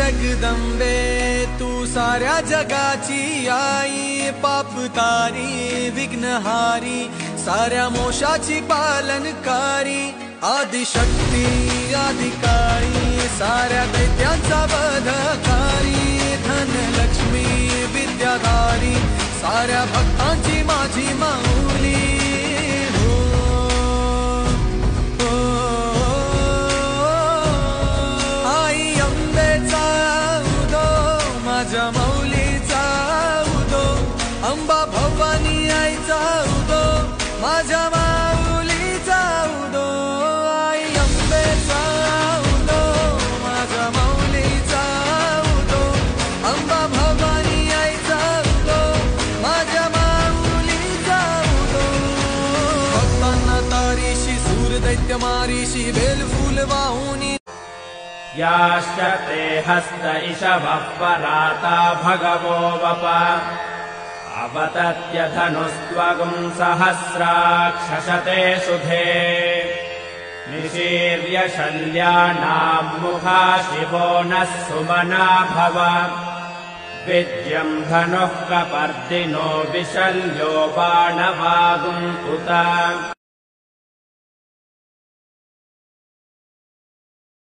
जगदंबे तू साऱ्या जगाची आई, पाप तारी विघ्नहारी साऱ्या मोशाची पालनकारी, आदिशक्ती आदिकाळी साऱ्या दैत्यांचा वधकारी, धनलक्ष्मी विद्याधारी साऱ्या भक्तांची माझी माऊली। माझ्या माऊलीचा उदो, अंबा भवानी आईचा उदो, माझ्या माऊलीचा उदो, आई अंबेचा उदो, माझ्या माऊलीचा उदो, अंबा भवानी आईचा उदो, माझ्या माऊलीचा उदो। भक्तांना तारीशी सूर दैत्य मारीशी बेलफूल वाहुनी, याश्च ते हस्त इषवः पराता भगवो वप, अवतत्यधनुस्त्वगुं सहस्राक्षशते सुधे, निशीर्य शल्यानां मुखा शिवो नः सुमना भव, विद्यं धनुः कपर्दिनो विशल्यो बाणवागुं उत।